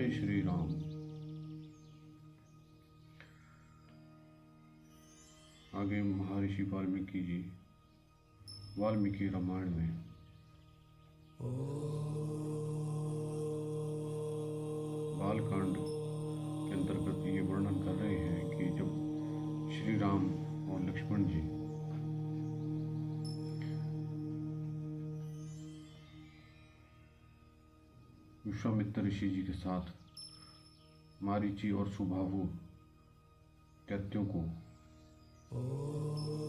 जय श्री राम। आगे महर्षि वाल्मीकि जी वाल्मीकि रामायण में बालकांड के अंतर्गत ये वर्णन कर रहे हैं कि जब श्री राम और लक्ष्मण जी विश्वामित्र ऋषि जी के साथ मारीची और सुबाहु दैत्यों को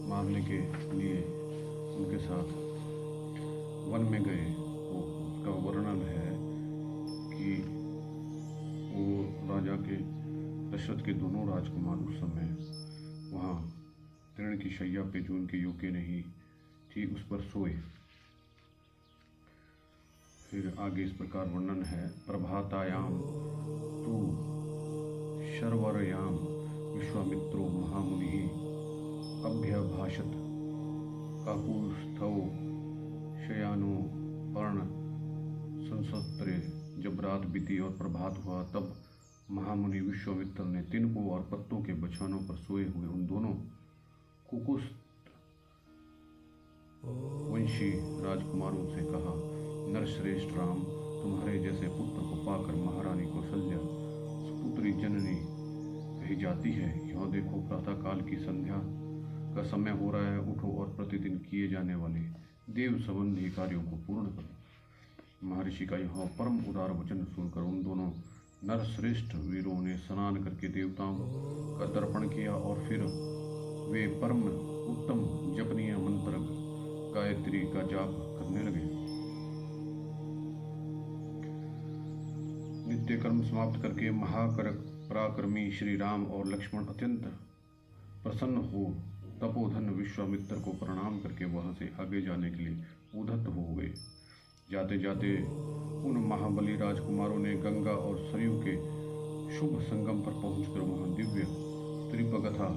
मारने के लिए उनके साथ वन में गए, तो उसका वर्णन है कि वो राजा के दशरथ के दोनों राजकुमार उस समय वहाँ तृण की शैया पे जो उनके योग्य नहीं थी उस पर सोए। फिर आगे इस प्रकार वर्णन है, प्रभातायाम तू शर्वरयाम विश्वामित्रो महामुनि अभ्यभाषत काकुस्थौ शयानो पर्ण संसत्रे। जब रात बीती और प्रभात हुआ तब महामुनि विश्वामित्र ने तिनकों और पत्तों के बछानों पर सोए हुए उन दोनों कुकुस्त वंशी राजकुमारों से कहा, नरश्रेष्ठ राम, तुम्हारे जैसे पुत्र को पाकर महारानी कौशल्या सुपुत्री जननी कही जाती है। यह देखो प्रातःकाल की संध्या का समय हो रहा है, उठो और प्रतिदिन किए जाने वाले देव संबंधी कार्यों को पूर्ण करो। महर्षि का यह परम उदार वचन सुनकर उन दोनों नरश्रेष्ठ वीरों ने स्नान करके देवताओं का तर्पण किया और फिर वे परम उत्तम जपनीय मंत्र गायत्री का जाप करने लगे। नित्य कर्म समाप्त करके महाकर पराक्रमी श्री राम और लक्ष्मण अत्यंत प्रसन्न हो तपोधन विश्वामित्र को प्रणाम करके वहां से आगे जाने के लिए उद्धत हो गए। जाते जाते उन महाबली राजकुमारों ने गंगा और सरयू के शुभ संगम पर पहुंचकर वहां दिव्य त्रिपगथा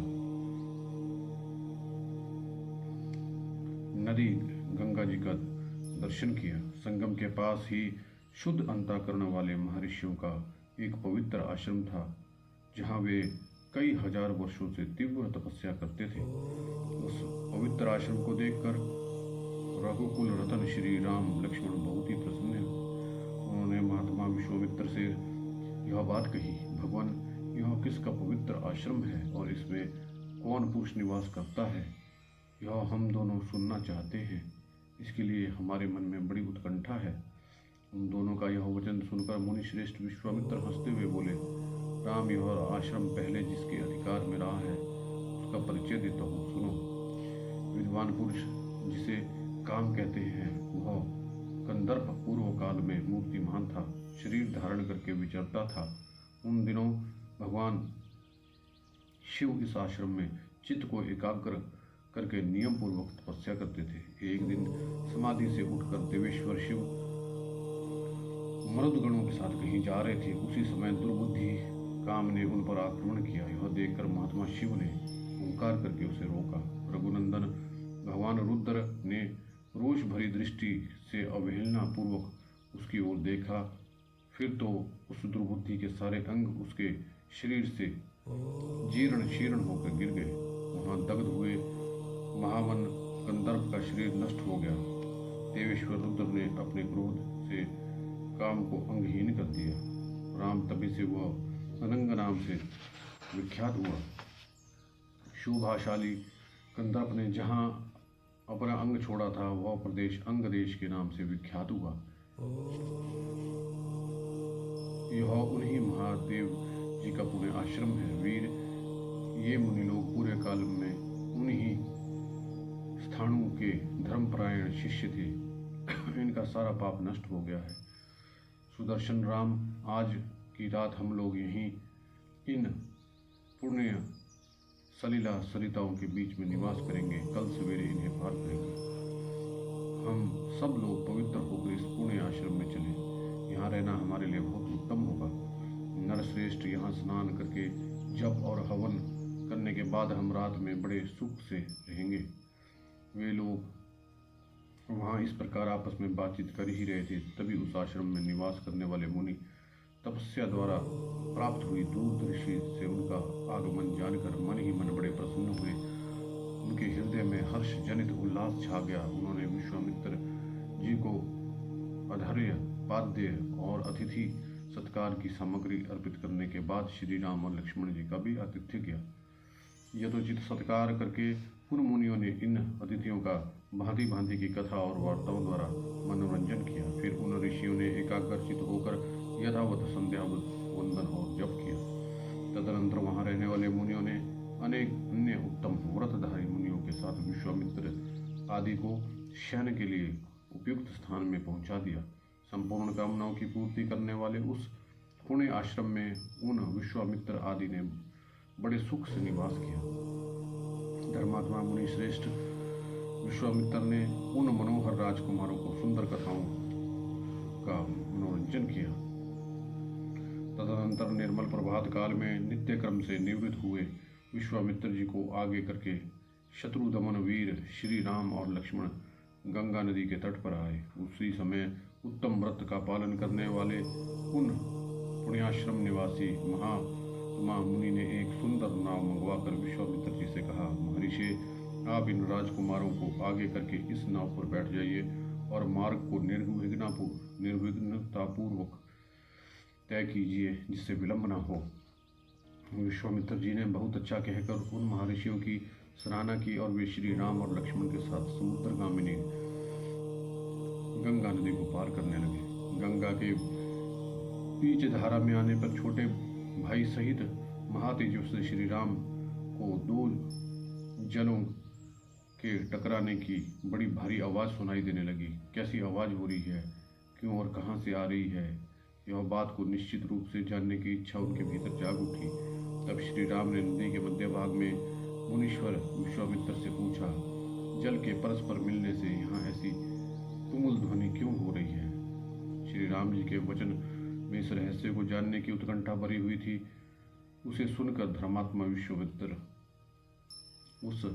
नदी गंगा जी का दर्शन किया। संगम के पास ही शुद्ध अंतःकरण वाले महर्षियों का एक पवित्र आश्रम था, जहां वे कई हजार वर्षों से तीव्र तपस्या करते थे। उस पवित्र आश्रम को देखकर रघुकुल रतन श्री राम लक्ष्मण बहुत ही प्रसन्न हुए। उन्होंने महात्मा विश्वामित्र से यह बात कही, भगवान, यह किसका पवित्र आश्रम है और इसमें कौन पुरुष निवास करता है, यह हम दोनों सुनना चाहते हैं। इसके लिए हमारे मन में बड़ी उत्कंठा है। उन दोनों का यह वचन सुनकर मुनि श्रेष्ठ विश्वामित्र हंसते हुए बोले, राम, यह आश्रम पहले जिसके अधिकार में रहा है उसका परिचय देता हूँ, सुनो। विद्वान पुरुष जिसे काम कहते हैं वह कंदर्प पूर्व काल में मूर्तिमान था, शरीर धारण करके विचरता था। उन दिनों भगवान शिव इस आश्रम में चित्त को एकाग्र करके नियम पूर्वक तपस्या करते थे। एक दिन समाधि से उठकर देवेश्वर शिव मरुदगणों के साथ कहीं जा रहे थे। उसी समय दुर्बुद्धि काम ने उन पर आक्रमण किया। यह देखकर महात्मा शिव ने ओंकार करके उसे रोका। रघुनंदन भगवान रुद्र ने रोष भरी दृष्टि से अवहेलना पूर्वक उसकी ओर देखा। फिर तो उस दुर्बुद्धि के सारे अंग उसके शरीर से जीर्ण शीर्ण होकर गिर गए। वहां दग्ध हुए महावन कंदर्प का शरीर नष्ट हो गया। देवेश्वर रुद्र ने अपने क्रोध से काम को अंगहीन कर दिया। राम तभी से वह अनंग नाम से विख्यात हुआ। शोभाशाली कंदर्प ने जहाँ अपना अंग छोड़ा था वह प्रदेश अंग देश के नाम से विख्यात हुआ। यह उन्हीं महादेव जी का पुण्य आश्रम है। वीर, ये मुनि लोग पूरे काल में उन्हीं स्थानों के धर्मपरायण शिष्य थे। इनका सारा पाप नष्ट हो गया है। सुदर्शन राम, आज की रात हम लोग यहीं इन पुण्य सलीला सरिताओं के बीच में निवास करेंगे। कल सवेरे इन्हें पार करेंगे। हम सब लोग पवित्र होकर इस पुण्य आश्रम में चलें। यहाँ रहना हमारे लिए बहुत उत्तम होगा। नरश्रेष्ठ यहाँ स्नान करके जप और हवन करने के बाद हम रात में बड़े सुख से रहेंगे। वे लोग वहाँ इस प्रकार आपस में बातचीत कर ही रहे थे, तभी उस आश्रम में निवास करने वाले मुनि तपस्या द्वारा प्राप्त हुई दूरदृष्टि से उनका आगमन जानकर मन ही मन बड़े प्रसन्न हुए। उनके हृदय में हर्ष जनित उल्लास छा गया। उन्होंने विश्वामित्र जी को आधार्य, पाद्य और अतिथि सत्कार की सामग्री अर्पित करने के बाद श्री राम और लक्ष्मण जी का भी आतिथ्य किया। यथोचित सत्कार करके उन मुनियों ने इन अतिथियों का भांति भांति की कथा और वार्ताओं द्वारा मनोरंजन किया। फिर उन ऋषियों ने एकाग्रचित होकर यथावत संध्या वंदन और जप किया। तदनंतर वहां रहने वाले मुनियों ने अनेक अन्य उत्तम व्रतधारी मुनियों के साथ विश्वामित्र आदि को शयन के लिए उपयुक्त स्थान में पहुंचा दिया। संपूर्ण कामनाओं की पूर्ति करने वाले उस पुण्य आश्रम में उन विश्वामित्र आदि ने बड़े सुख से निवास किया। धर्मात्मा मुनि श्रेष्ठ विश्वामित्र ने उन मनोहर राजकुमारों को सुंदर कथाओं का मनोरंजन किया। तदनंतर निर्मल प्रभात काल में नित्य क्रम से निवृत्त हुए विश्वामित्र जी को आगे करके शत्रुदमन वीर श्री राम और लक्ष्मण गंगा नदी के तट पर आए। उसी समय उत्तम व्रत का पालन करने वाले उन पुण्याश्रम निवासी महात्मा मुनि ने एक सुंदर नाव मंगवाकर विश्वामित्र जी से कहा, महर्षि, आप इन राजकुमारों को आगे करके इस नाव पर बैठ जाइए और मार्ग को निर्विघ्नतापूर्वक तय कीजिए, जिससे विलंब न हो। विश्वामित्र जी ने बहुत अच्छा कहकर उन महर्षियों की सराहना की और वे श्री राम और लक्ष्मण के साथ समुद्रगामिनी गंगा नदी को पार करने लगे। गंगा के बीच धारा में आने पर छोटे भाई सहित महातेजस्वी श्री राम को दो जलों के टकराने की बड़ी भारी आवाज़ सुनाई देने लगी। कैसी आवाज़ हो रही है, क्यों और कहाँ से आ रही है, यह बात को निश्चित रूप से जानने की इच्छा उनके भीतर जाग उठी। तब श्री राम ने नदी के मध्य भाग में मुनीश्वर विश्वामित्र से पूछा, जल के परस्पर मिलने से यहाँ ऐसी तुमुल ध्वनि क्यों हो रही है? श्री राम जी के वचन में इस रहस्य को जानने की उत्कंठा भरी हुई थी। उसे सुनकर धर्मात्मा विश्वामित्र उस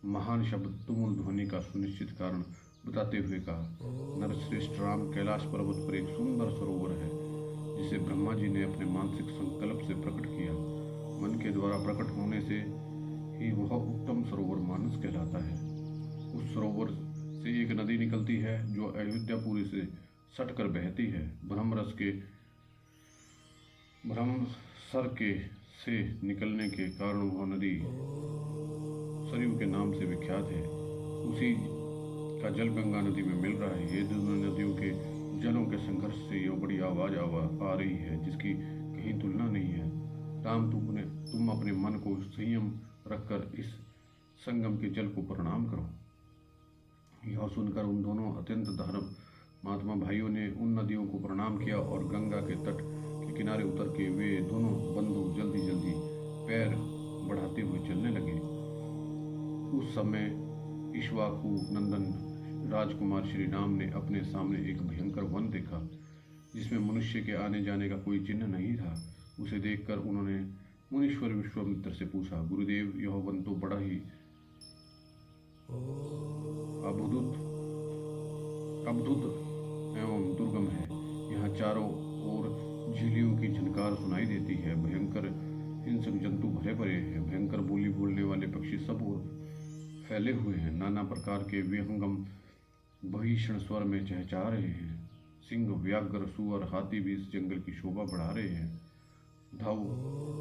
महान शब्द तुमुल ध्वनि का सुनिश्चित कारण बताते हुए कहा, नरश्रेष्ठ राम, कैलाश पर्वत पर एक सुंदर सरोवर है जिसे ब्रह्मा जी ने अपने मानसिक संकल्प से प्रकट किया। मन के द्वारा प्रकट होने से ही वह उत्तम सरोवर मानस कहलाता है। उस सरोवर से एक नदी निकलती है जो अयोध्यापुरी से सटकर बहती है। ब्रह्मसर के से निकलने के कारण वह नदी सरयू के नाम से विख्यात है। उसी का जल गंगा नदी में मिल रहा है। ये दोनों नदियों के जलों के संघर्ष से यह बड़ी आवाज़ आ रही है जिसकी कहीं तुलना नहीं है। राम, तुम अपने मन को संयम रखकर इस संगम के जल को प्रणाम करो। यह सुनकर उन दोनों अत्यंत धर्मात्मा भाइयों ने उन नदियों को प्रणाम किया और गंगा के तट के किनारे उतर के वे दोनों बंधु जल्दी जल्दी पैर बढ़ाते हुए चलने लगे। उस समय इक्ष्वाकु नंदन राजकुमार श्री राम ने अपने सामने एक भयंकर वन देखा जिसमें मनुष्य के आने जाने का कोई चिन्ह नहीं था। उसे देखकर उन्होंने मुनीश्वर विश्वामित्र से पूछा, गुरुदेव, यह वन तो बड़ा ही अद्भुत एवं दुर्गम है। यहाँ चारों ओर झीलियों की झनकार सुनाई देती है। भयंकर हिंसक जंतु भरे पड़े हैं। भयंकर बोली बोलने वाले पक्षी सब ओर फैले हुए हैं। नाना प्रकार के विहंगम भीषण स्वर में चहचहा रहे हैं। सिंह, व्याघ्र, सुअर, हाथी भी इस जंगल की शोभा बढ़ा रहे हैं। धव,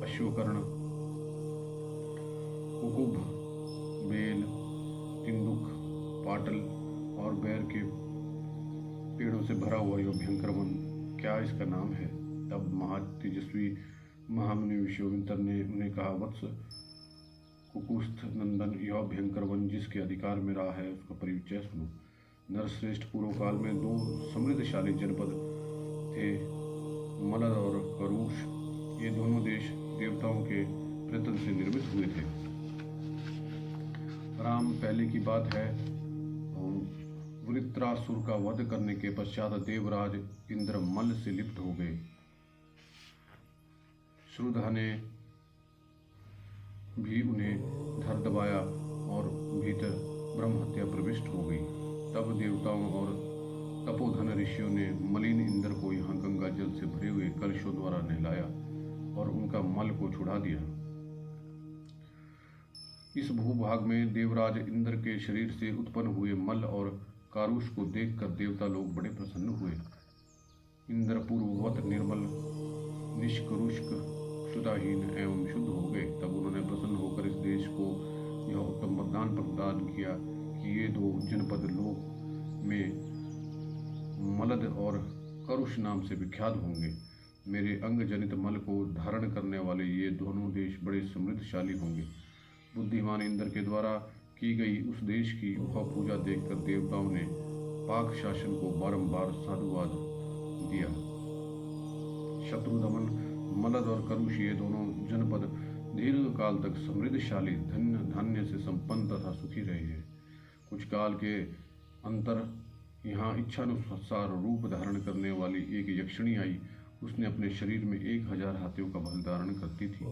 अश्वकर्ण, कुकुब, बेल, तिंदुक, पाटल और बैर के पेड़ों से भरा हुआ यह भयंकर वन, क्या इसका नाम है? तब महातेजस्वी महामुनि विश्वामित्र ने उन्हें कहा, वत्स कुकुस्थ नंदन, यह भयंकर वन जिसके अधिकार में रहा है उसका परिचय सुनो। नरश्रेष्ठ, पूर्व काल में दो समृद्धशाली जनपद थे, मलद और करुष। ये दोनों देश देवताओं के प्रयत्न से निर्मित हुए थे। राम, पहले की बात है, वृत्रासुर का वध करने के पश्चात देवराज इंद्र मल से लिप्त हो गए। श्रुधा ने भी उन्हें धर दबाया और भीतर ब्रह्म हत्या प्रविष्ट हो गई। तब देवताओं और तपोधन ऋषियों ने मलिन इंद्र को यहाँ गंगा जल से भरे हुए कलशों द्वारा नहलाया और उनका मल को छुड़ा दिया। इस भूभाग में देवराज इंद्र के शरीर से उत्पन्न हुए मल और कारुष को देखकर देवता लोग बड़े प्रसन्न हुए। इंद्र पूर्ववत निर्मल, निष्करुष्क, क्षुधाहीन एवं शुद्ध हो गए। तब उन्होंने प्रसन्न होकर इस देश को यह उत्तम वरदान प्रदान किया कि ये दो जनपद लोक में मलद और करुष नाम से विख्यात होंगे। मेरे अंग जनित मल को धारण करने वाले ये दोनों देश बड़े समृद्धशाली होंगे। बुद्धिमान इंद्र के द्वारा की गई उस देश की वह पूजा देखकर देवताओं ने पाक शासन को बारंबार साधुवाद दिया। शत्रुदमन, मलद और करुष ये दोनों जनपद दीर्घ काल तक समृद्धशाली, धन्य धान्य से संपन्न तथा सुखी रहे हैं। कुछ काल के अंतर यहाँ इच्छानुसार रूप धारण करने वाली एक यक्षिणी आई। उसने अपने शरीर में 1000 हाथियों का बल धारण करती थी।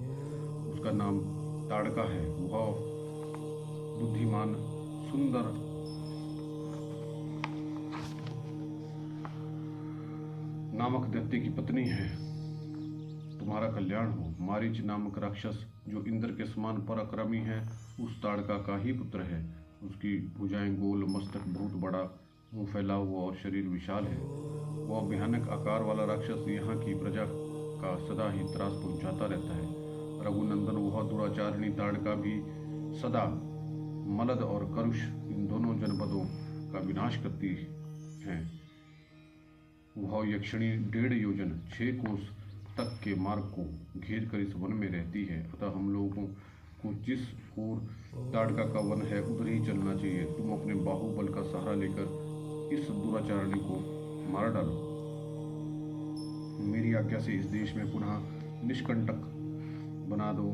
उसका नाम ताड़का है। वह बुद्धिमान, सुंदर, नामक दैत्य की पत्नी है। तुम्हारा कल्याण हो। मारीच नामक राक्षस जो इंद्र के समान पराक्रमी है, उस ताड़का का ही पुत्र है। उसकी भुजाएं गोल, मस्तक बहुत बड़ा, मुंह फैला हुआ और शरीर विशाल है। वह भयानक आकार वाला राक्षस यहाँ की प्रजा का सदा ही त्रास पहुंचाता रहता है। रघुनंदन, वह दुराचारिणी ताड़का भी सदा मलद और करुष इन दोनों जनपदों का विनाश करती है। वह यक्षिणी 1.5 योजन 6 कोस तक के मार्ग को घेर कर इस वन में रहती है। अतः हम लोगों को जिस ओर ताड़का का वन है उधर ही चलना चाहिए। तुम अपने बाहुबल का सहारा लेकर इस दुराचारणी को मार डालो। मेरी आज्ञा से इस देश में पुनः निष्कंटक बना दो।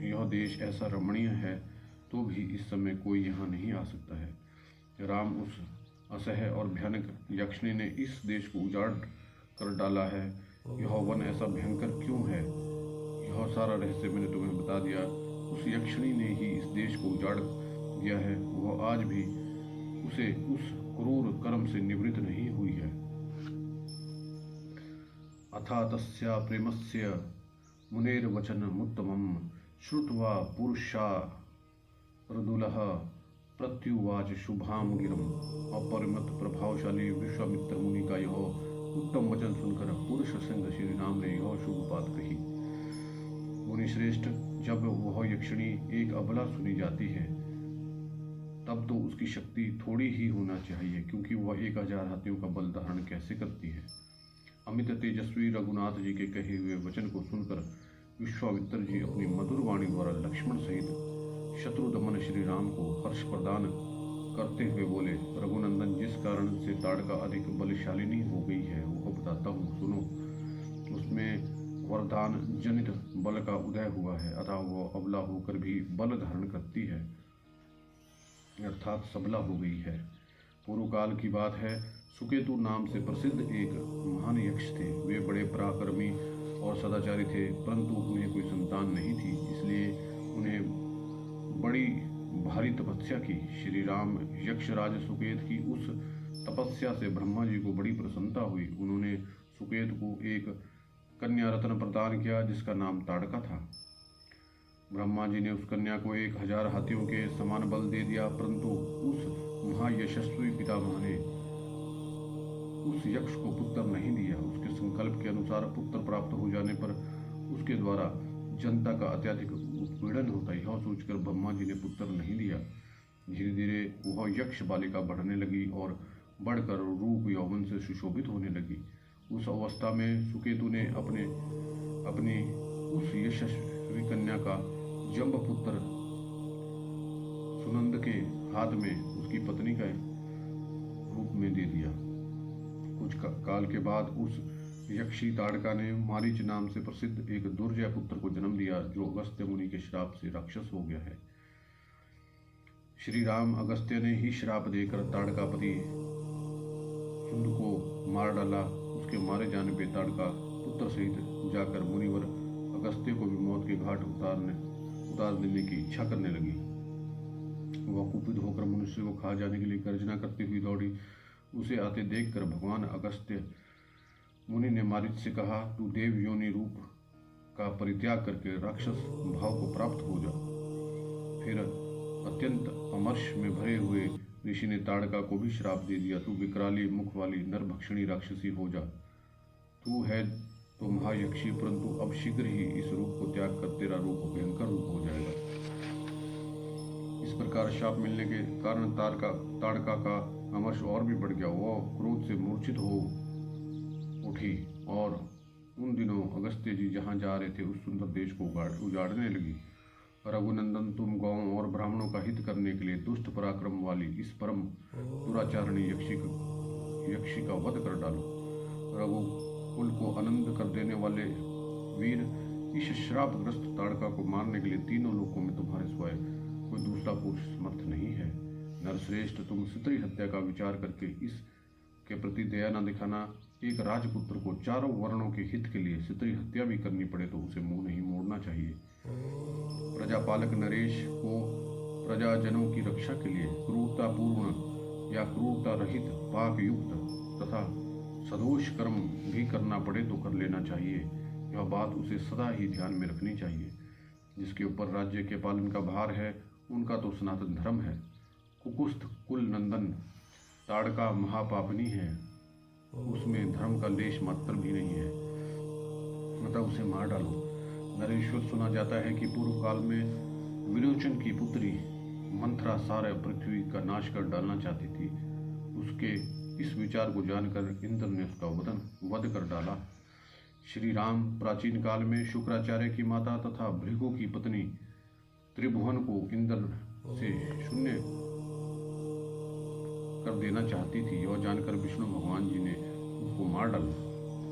यह देश ऐसा रमणीय है तो भी इस समय कोई यहाँ नहीं आ सकता है। राम, उस असह्य और भयानक यक्षिणी ने इस देश को उजाड़ कर डाला है। यह वन ऐसा भयंकर क्यों है, यह सारा रहस्य मैंने तुम्हें बता दिया। उस यक्षिणी ने ही इस देश को उजाड़ दिया है। वह आज भी उसे उस क्रूर कर्म से निवृत्त नहीं हुई है। अथा तस्या प्रेमस्य मुनेर्वचनमुत्तमं श्रुत्वा पुरुषा रदुलः प्रत्युवाच शुभां गिरम्। अपरिमित प्रभावशाली विश्वामित्र मुनि का यह उत्तम वचन सुनकर पुरुष सिंह श्री राम ने यह शुभ बात कही। मुनिश्रेष्ठ, जब वह यक्षिणी एक अबला सुनी जाती है तब तो उसकी शक्ति थोड़ी ही होना चाहिए, क्योंकि वह 1000 हाथियों का बल धारण कैसे करती है। अमित तेजस्वी रघुनाथ जी के कहे हुए वचन को सुनकर विश्वामित्र जी अपनी मधुर वाणी द्वारा लक्ष्मण सहित शत्रुदमन श्री राम को हर्ष प्रदान करते हुए बोले, रघुनंदन, जिस कारण से ताड़का अधिक बलशालिनी हो गई है वह बताता हूँ, सुनो। उसमें वरदान जनित बल का उदय हुआ है, अतः वह अबला होकर भी बल धारण करती है, अर्थात सबला हो गई है। पूर्व काल की बात है। सुकेतु नाम से प्रसिद्ध एक महान यक्ष थे। वे बड़े पराक्रमी और सदाचारी थे, परंतु उन्हें कोई संतान नहीं थी, इसलिए उन्हें बड़ी भारी तपस्या की। श्री राम यक्षराज सुकेत की उस तपस्या से ब्रह्मा जी को बड़ी प्रसन्नता हुई। उन्होंने सुकेत को एक कन्या रत्न प्रदान किया जिसका नाम ताड़का था। ब्रह्मा जी ने उस कन्या को 1000 हाथियों के समान बल दे दिया, परंतु उस महायशस्वी पितामह ने उस यक्ष को पुत्र नहीं दिया। उसके संकल्प के अनुसार पुत्र प्राप्त हो जाने पर उसके द्वारा जनता का अत्यधिक उत्पीड़न होता। यह सोचकर ब्रह्मा जी ने पुत्र नहीं दिया। धीरे धीरे वह यक्ष बालिका बढ़ने लगी और बढ़कर रूप यौवन से सुशोभित होने लगी। उस अवस्था में सुकेतु ने अपनी उस यशस्वी कन्या का जम्बपुत्र सुनंद के हाथ में उसकी पत्नी का रूप में दे दिया। कुछ काल के बाद उस यक्षी ताड़का ने मारीच नाम से प्रसिद्ध एक दुर्जय पुत्र को जन्म दिया, जो अगस्त्य मुनि के श्राप से राक्षस हो गया है। श्री राम अगस्त्य ने ही श्राप देकर ताड़कापति सुंद को मार डाला। उसके मारे जाने पर ताड़का पुत्र सहित जाकर मुनिवर अगस्त्य को भी मौत के घाट उतार देने की इच्छा करने लगी। वह कुपित होकर मनुष्य को खा जाने के लिए गर्जना करती हुई दौड़ी। उसे आते देखकर भगवान अगस्त्य मुनि ने मारीच से कहा, तू देव योनि रूप का परित्याग करके राक्षस भाव को प्राप्त हो जा। फिर अत्यंत अमर्ष में भरे हुए ऋषि ने ताड़का को भी श्राप दे दिया, तू विकराली मुख वाली नरभक्षिणी राक्षसी हो जा। तू है तो महायक्षी, परंतु अब शीघ्र ही इस रूप को त्याग कर तेरा रूप भयंकर रूप हो जाएगा। इस प्रकार शाप मिलने के कारण ताड़का का अमर्ष और भी बढ़ गया। वह क्रोध से मूर्छित हो उठी और उन दिनों अगस्त्य जी जहाँ जा रहे थे उस सुंदर देश को उजाड़ने लगी। रघुनंदन, तुम गौओं और ब्राह्मणों का हित करने के लिए दुष्ट पराक्रम वाली इस परम दुराचारणी यक्षी का वध कर डालो। रघु कुल को आनंद कर देने वाले वीर, इस श्रापग्रस्त ताड़का को मारने के लिए तीनों लोकों में तुम्हारे सिवाय कोई दूसरा पुरुष समर्थ नहीं है। नरश्रेष्ठ, तुम स्त्री हत्या का विचार करके इसके प्रति दया न दिखाना। एक राजपुत्र को चारों वर्णों के हित के लिए स्त्री हत्या भी करनी पड़े तो उसे मुंह नहीं मोड़ना चाहिए। प्रजापालक नरेश को प्रजाजनों की रक्षा के लिए क्रूरतापूर्ण या क्रूरता रहित पाक युक्त तथा सदोष कर्म भी करना पड़े तो कर लेना चाहिए। यह बात उसे सदा ही ध्यान में रखनी चाहिए। जिसके ऊपर राज्य के पालन का भार है उनका तो सनातन धर्म है। कुकुस्थ कुल नंदन ताड़का महापापनी है, उसमें धर्म का लेश मात्र भी नहीं है, अतः उसे मार डालो। नरेश्वर, सुना जाता है कि पूर्व काल में विरोचन की पुत्री मंथरा सारे पृथ्वी का नाश कर डालना चाहती थी। उसके इस विचार को जानकर इंद्र ने उसका वध कर डाला। श्री राम प्राचीन काल में शुक्राचार्य की माता तथा भृगु की पत्नी त्रिभुवन को इंद्र से शून्य कर देना चाहती थी। यह जानकर विष्णु भगवान जी ने उसको मार डाला।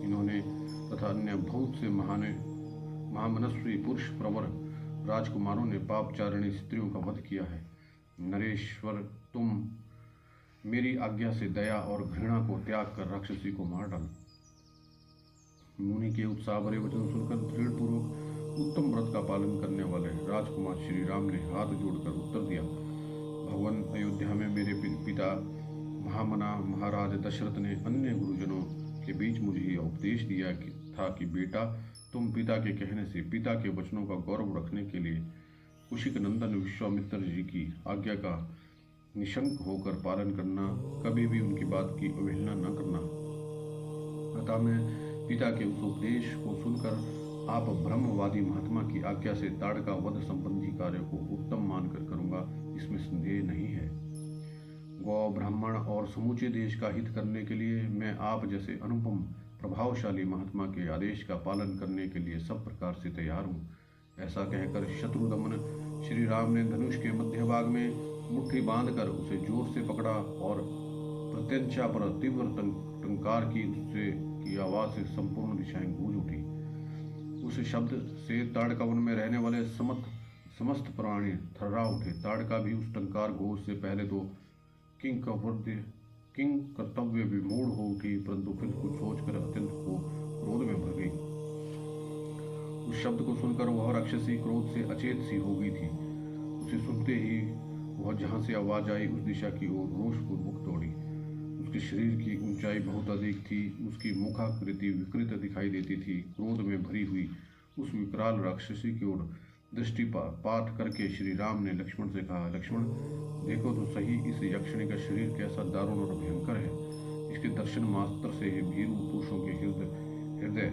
इन्होंने तथा अन्य बहुत से महामनस्वी पुरुष प्रवर राजकुमारों ने पापचारिणी स्त्रियों का वध किया है। नरेश्वर, तुम मेरी आज्ञा से दया और घृणा को त्याग कर राक्षसी को मार डालो। मुनि के उत्साह भरे वचन सुनकर दृढ़ पूर्वक उत्तम व्रत का पालन करने वाले राजकुमार श्री राम ने हाथ जोड़कर उत्तर दिया, भगवान, अयोध्या में मेरे पिता महामना महाराज दशरथ ने अन्य गुरुजनों के बीच मुझे यह उपदेश दिया था कि बेटा, तुम पिता के कहने से पिता के वचनों का गौरव रखने के लिए कुशिक नंदन विश्वामित्र जी की आज्ञा का निशंक होकर पालन करना, कभी भी उनकी बात की अवहेलना न करना। अतः मैं पिता के उस उपदेश को सुनकर आप ब्रह्मवादी महात्मा की आज्ञा से ताड़का वध संबंधी कार्य को उत्तम मानकर करूंगा, इसमें संदेह नहीं है। गौ, ब्राह्मण और समूचे देश का हित करने के लिए मैं आप जैसे अनुपम प्रभावशाली महात्मा के आदेश का पालन करने के लिए सब प्रकार से तैयार हूँ। ऐसा कहकर शत्रुदमन श्री राम ने धनुष के मध्य भाग में मुट्ठी बांधकर उसे जोर से पकड़ा और प्रत्यंचा पर तीव्र टंकार की आवाज से संपूर्ण दिशाएं गूंज उठी। उस शब्द से ताड़का वन में रहने वाले समस्त प्राणी थर्रा उठे। ताड़का भी उस टंकार घोष से पहले तो किंग कर्तव्य विमूढ़ हो उठी, परंतु फिर कुछ सोचकर अत्यंत क्रोध में भर गई। उस शब्द को सुनकर वह राक्षसी क्रोध से अचेत सी हो गई थी। उसे सुनते ही वह जहाँ से आवाज आई उस दिशा की ओर रोषपूर्वक दौड़ी। उसके शरीर की ऊंचाई बहुत अधिक थी, उसकी मुखाकृति विकृत दिखाई देती थी। क्रोध में भरी हुई उस विकराल राक्षसी की ओर दृष्टिपात करके श्री राम ने लक्ष्मण से कहा, लक्ष्मण, देखो तो सही, इस यक्षिणी का शरीर कैसा दारुण और भयंकर है। इसके दर्शन मात्र से ही भीरू पुरुषों के हृदय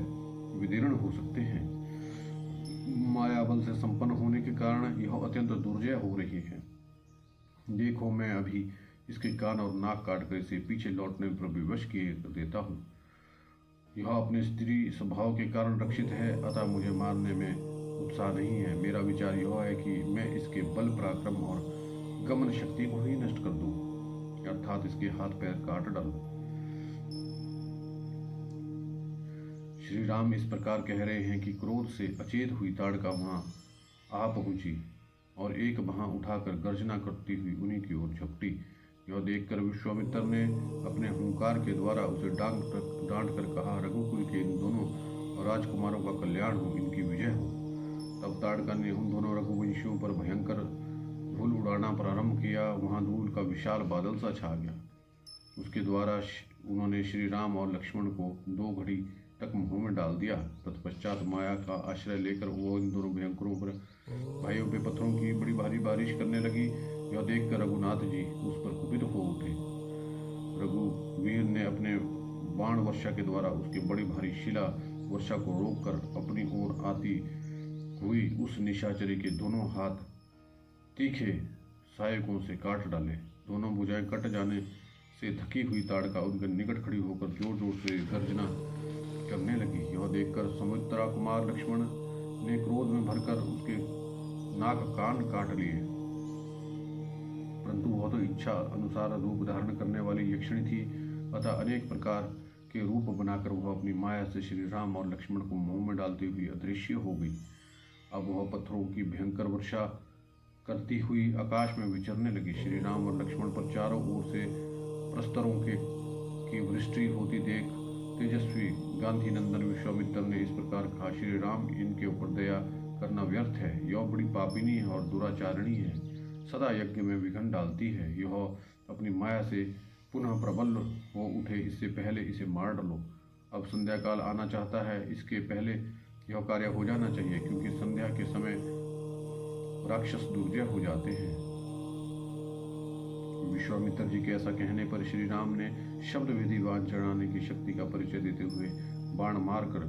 विदीर्ण हो सकते हैं। माया बल से संपन्न होने के कारण यह अत्यंत दुर्जय हो रही है। देखो, मैं अभी इसके कान और नाक काट कर इसे पीछे लौटने पर विवश किए देता हूँ। यह अपने स्त्री स्वभाव के कारण रक्षित है, अतः मुझे मारने में उत्साह नहीं है। मेरा विचार यह है कि मैं इसके बल पराक्रम और गमन शक्ति को ही नष्ट कर दूं, अर्थात इसके हाथ पैर काट डालूं। श्री राम इस प्रकार कह रहे हैं कि क्रोध से अचेत हुई ताड़का वहां आ पहुंची और एक बाह उठाकर गर्जना करती हुई उन्हीं की ओर झपटी। यह देखकर विश्वामित्र ने अपने हुंकार के द्वारा उसे डांट कर कहा, रघुकुल के इन दोनों राजकुमारों का कल्याण हो, इनकी विजय हो। तब ताड़का ने उन दोनों रघुवंशियों पर भयंकर धूल उड़ाना प्रारंभ किया। वहां धूल का विशाल बादल सा छा गया। उसके द्वारा उन्होंने श्री राम और लक्ष्मण को 2 घड़ी तक मुंह में डाल दिया। तत्पश्चात माया का आश्रय लेकर वो इन दोनों भयंकरों पर भाइयों पे पत्थरों की बड़ी भारी बारिश करने लगी। यह देखकर रघुनाथ जी उस पर कुपित हो उठे। रघुवीर ने अपने बाण वर्षा के द्वारा उसकी बड़ी भारी शिला वर्षा को रोककर अपनी ओर आती हुई उस निशाचरी के दोनों हाथ तीखे सहायकों से काट डाले। दोनों भुजाएं कट जाने से थकी हुई ताड़का उनके निकट खड़ी होकर जोर जोर से गर्जना करने लगी। यह देखकर सुमित्रा कुमार लक्ष्मण ने क्रोध में भरकर उसके नाक कान काट लिए, परंतु वह तो इच्छा अनुसार रूप धारण करने वाली यक्षिणी थी, अतः अनेक प्रकार के रूप बनाकर वह अपनी माया से श्री राम और लक्ष्मण को मुंह में डालती हुई अदृश्य हो गई। अब वह पत्थरों की भयंकर वर्षा करती हुई आकाश में विचरने लगी। श्री राम और लक्ष्मण पर चारों ओर से प्रस्तरों की वृष्टि होती देख तेजस्वी गांधी नंदन विश्वामित्र ने इस प्रकार कहा, श्री राम, इनके ऊपर दया करना व्यर्थ है। यह बड़ी पापिनी है और दुराचारिणी है, सदा यज्ञ में विघ्न डालती है। यह अपनी माया से पुनः प्रबल हो उठे, इससे पहले इसे मार डालो। अब संध्या काल आना चाहता है, इसके पहले यह कार्य हो जाना चाहिए, क्योंकि संध्या के समय राक्षस दुर्जय हो जाते हैं। विश्वामित्र जी के ऐसा कहने पर श्री राम ने शब्द विधि बाण चढ़ाने की शक्ति का परिचय देते हुए बाण मारकर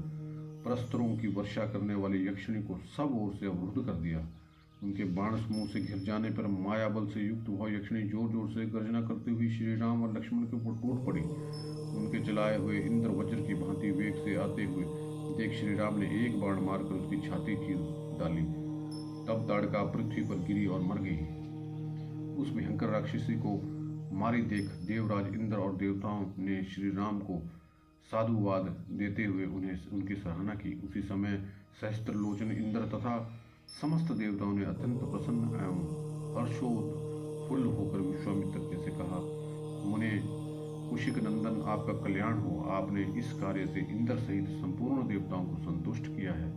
प्रस्तरों की वर्षा करने वाली यक्षिणी को सब ओर से अवरुद्ध कर दिया। उनके बाण समूह से घिर जाने पर माया बल से युक्त वह यक्षिणी जोर जोर से गर्जना करती हुई श्री राम और लक्ष्मण के ऊपर टूट पड़ी। उनके चलाए हुए इंद्र वज्र की भांति वेग से आते हुए देख श्री राम ने एक बाण मारकर उसकी छाती चीर डाली। तब ताड़का पृथ्वी पर गिरी और मर गई। उस भयंकर राक्षसी को मारी देख देवराज इंद्र और देवताओं ने श्री राम को साधुवाद देते हुए उनकी सराहना की। उसी समय सहस्त्रलोचन इंद्र तथा समस्त देवताओं ने अत्यंत प्रसन्न एवं हर्षोत्फुल्ल होकर विश्वामित्र से कहा, मुने कुशिक नंदन, आपका कल्याण हो। आपने इस कार्य से इंद्र सहित संपूर्ण देवताओं को संतुष्ट किया है।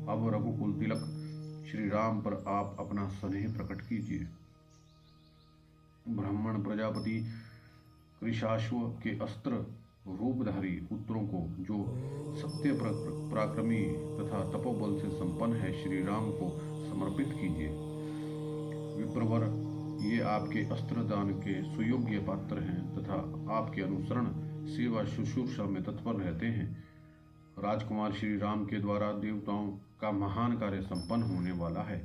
अब रघुकुल तिलक श्री राम पर आप अपना स्नेह प्रकट कीजिए। ब्राह्मण प्रजापति कृशाश्व के अस्त्र रूपधारी पुत्रों को, जो सत्य पराक्रमी तथा तपोबल से संपन्न है, श्री राम को समर्पित कीजिए। विप्रवर, ये आपके अस्त्र दान के सुयोग्य पात्र हैं तथा आपके अनुसरण सेवा शुश्रूषा में तत्पर रहते हैं। राजकुमार श्री राम के द्वारा देवताओं का महान कार्य संपन्न होने वाला है।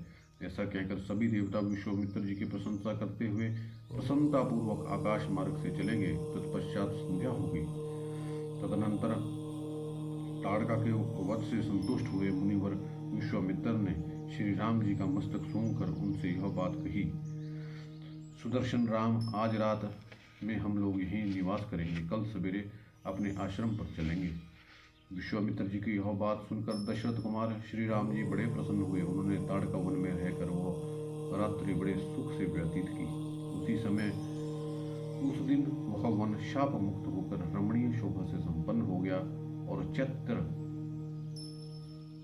ऐसा कहकर सभी देवता विश्वामित्र जी की प्रशंसा करते हुए प्रसन्नतापूर्वक आकाश मार्ग से चले गए। तत्पश्चात संध्या हो गई। तदनंतर ताड़का के वध से संतुष्ट हुए मुनिवर विश्वामित्र ने श्री राम जी का मस्तक सूंघकर उनसे यह बात कही, सुदर्शन राम, आज रात में हम लोग यहीं निवास करेंगे, कल सवेरे अपने आश्रम पर चलेंगे। विश्वामित्र जी की यह बात सुनकर दशरथ कुमार श्री राम जी बड़े प्रसन्न हुए। उन्होंने ताड़का वन में रहकर वह रात्रि बड़े सुख से व्यतीत की। उसी समय उस दिन वह वन शाप मुक्त होकर रमणीय शोभा से संपन्न हो गया और चैत्र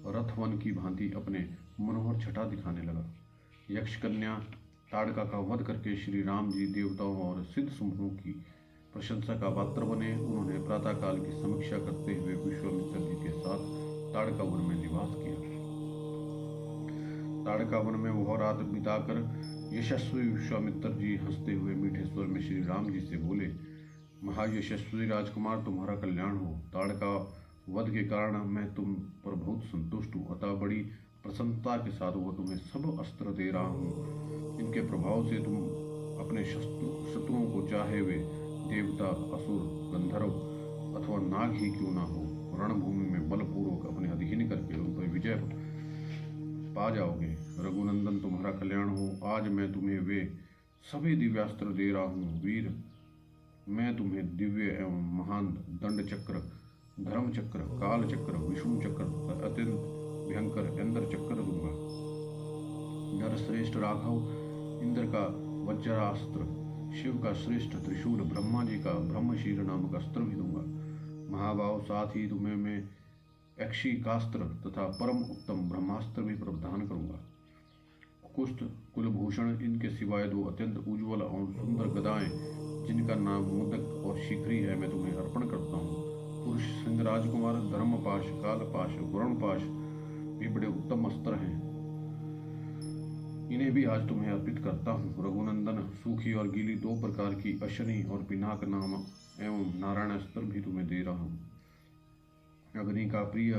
रथवन की भांति अपने मनोहर छटा दिखाने लगा। यक्ष कन्या ताड़का का वध करके श्री राम जी देवताओं और सिद्ध समूहों की प्रशंसा का पात्र बने। उन्होंने प्रातःकाल की समीक्षा करते हुए विश्वामित्र जी के साथ ताड़का वन में निवास किया। ताड़का वन में वह रात बिताकर यशस्वी विश्वामित्र जी हंसते हुए मीठे स्वर में श्री राम जी से बोले, महायशस्वी राजकुमार, तुम्हारा कल्याण हो। ताड़का वध के कारण मैं तुम पर बहुत संतुष्ट हूँ, अतः बड़ी प्रसन्नता के साथ वह तुम्हें सब अस्त्र दे रहा हूँ। इनके प्रभाव से तुम अपने शत्रुओं को, चाहे वे देवता, असुर, गंधर्व अथवा नाग ही क्यों ना हो, रणभूमि में बलपूर्वक अपने अधीन करके उन पर विजय पा जाओगे। रघुनंदन, तुम्हारा कल्याण हो। आज मैं तुम्हें वे सभी दिव्यास्त्र दे रहा हूँ। वीर, मैं तुम्हें दिव्य एवं महान दंड चक्र, धर्म चक्र, काल चक्र, विष्णु चक्र तथा अत्यंत भयंकर इंद्र चक्र दूंगा। नरश्रेष्ठ राघव इंद्र का वज्रास्त्र, शिव का श्रेष्ठ त्रिशूल, ब्रह्मा जी का ब्रह्मशील नामक अस्त्र भी दूंगा। महाभाव, साथ ही तुम्हें मैं यक्षिकास्त्र तथा परम उत्तम ब्रह्मास्त्र भी प्रदान करूंगा। कुष्ठ, कुलभूषण, इनके सिवाय 2 अत्यंत उज्ज्वल और सुंदर गदाएं जिनका नाम मोदक और शिखरी है, मैं तुम्हें अर्पण करता हूँ। पुरुष सिंह राजकुमार, धर्मपाश, कालपाश, वरुणपाश भी बड़े उत्तम अस्त्र हैं, इन्हें भी आज तुम्हें अर्पित करता हूँ। रघुनंदन, सूखी और गीली 2 प्रकार की अशनि और पिनाक नाम एवं नारायण अस्त्र भी तुम्हें दे रहा हूँ। अग्नि का प्रिय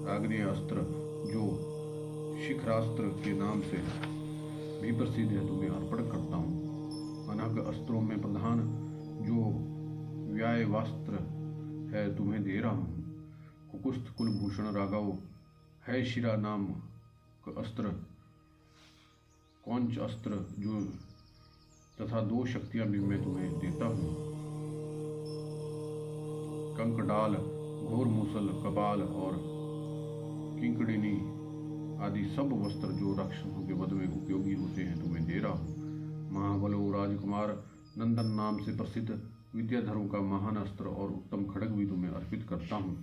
आग्नेय अस्त्र जो शिखरास्त्र के नाम से भी प्रसिद्ध है, तुम्हें अर्पण करता हूँ। अनग अस्त्रों में प्रधान जो व्यायवास्त्र है, तुम्हें दे रहा हूँ। कुकुस्थ कुलभूषण राघव है शिरा नाम अस्त्र, कौंच अस्त्र जो तथा 2 शक्तियां भी मैं तुम्हें देता हूँ। कंकडाल, घोर मूसल, कपाल और किंकड़िनी आदि सब वस्त्र जो राक्षसों के वध में उपयोगी होते हैं, तुम्हें दे रहा हूँ। महाबलो राजकुमार, नंदन नाम से प्रसिद्ध विद्याधरों का महान अस्त्र और उत्तम खड्ग भी तुम्हें अर्पित करता हूँ।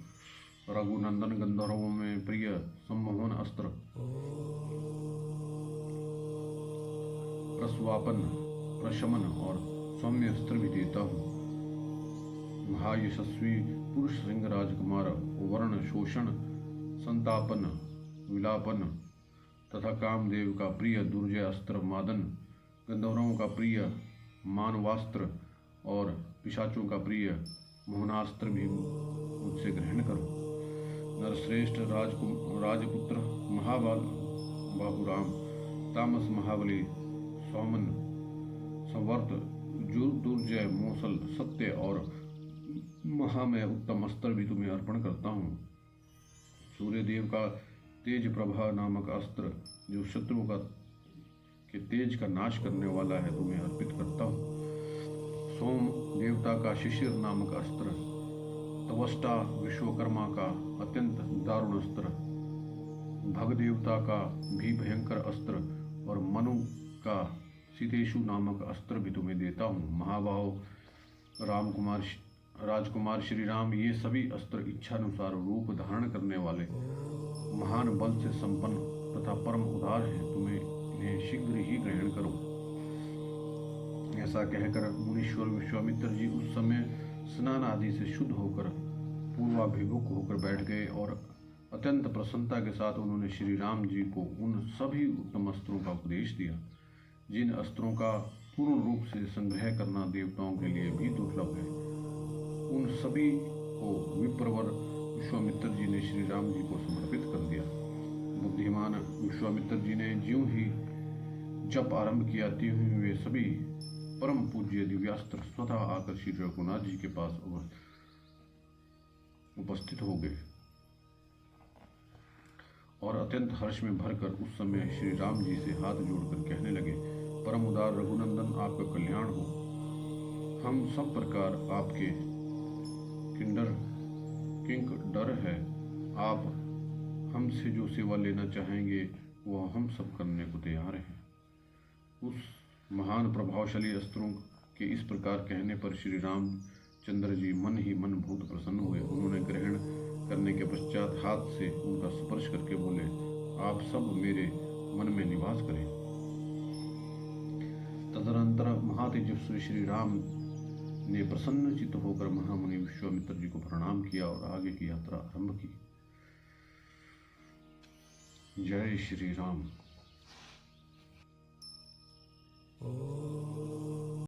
रघुनंदन, गंधर्वों में प्रिय सम्मोहन अस्त्र, प्रस्वापन, प्रशमन और सौम्य अस्त्र भी देता हूँ। महायशस्वी पुरुष सिंह राजकुमार, वर्ण शोषण, संतापन, विलापन तथा कामदेव का प्रिय दुर्जय अस्त्र मादन, गंधर्वों का प्रिय मानवास्त्र और पिशाचों का प्रिय मोहनास्त्र भी मुझसे ग्रहण करो। नरश्रेष्ठ राजपुत्र बाहुराम, तामस महाबली, सौमन, संवर्त, दुर्जय, मौसल, सत्य और महामय उत्तम अस्त्र भी तुम्हें अर्पण करता हूँ। सूर्यदेव का तेज प्रभा नामक अस्त्र जो शत्रुओं का के तेज का नाश करने वाला है, तुम्हें अर्पित करता हूँ। सोम देवता का शिशिर नामक अस्त्र, त्वष्टा विश्वकर्मा का अत्यंत दारुण अस्त्र, भग देवता का भी भयंकर अस्त्र और मनु का सीतेशु नामक अस्त्र भी तुम्हें देता हूँ। महाबाहो राजकुमार श्री राम, ये सभी अस्त्र इच्छानुसार रूप धारण करने वाले महान बल से संपन्न तथा परम उदार हैं, तुम्हें इन्हें शीघ्र ही ग्रहण करो। ऐसा कहकर मुनीश्वर विश्वामित्र जी उस समय स्नान आदि से शुद्ध होकर पूर्वाभिमुख होकर बैठ गए और अत्यंत प्रसन्नता के साथ उन्होंने श्री राम जी को उन सभी उत्तम अस्त्रों का उपदेश दिया, जिन अस्त्रों का पूर्ण रूप से संग्रह करना देवताओं के लिए भी दुर्लभ है। उन सभी को विप्रवर विश्वामित्र जी ने श्री राम जी को समर्पित कर दिया। बुद्धिमान विश्वामित्र जी ने ज्यों ही जप आरंभ किया, त्यों ही वे सभी परम पूज्य दिव्यास्त्र स्वतः आकर श्री रघुनाथ जी के पास उपस्थित हो गए और अत्यंत हर्ष में भरकर उस समय श्री राम जी से हाथ जोड़कर कहने लगे, परम उदार रघुनंदन, आपका कल्याण हो। हम सब प्रकार आपके किंक डर है। आप हमसे जो सेवा लेना चाहेंगे वह हम सब करने को तैयार हैं। उस महान प्रभावशाली अस्त्रों के इस प्रकार कहने पर श्री रामचंद्र जी मन ही मन बहुत प्रसन्न हुए। उन्होंने ग्रहण करने के पश्चात हाथ से उनका स्पर्श करके बोले, आप सब मेरे मन में निवास करें। तदनंतर महातेजस्वी श्री राम ने प्रसन्नचित्त होकर महामुनि विश्वामित्र जी को प्रणाम किया और आगे की यात्रा आरंभ की। जय श्री राम।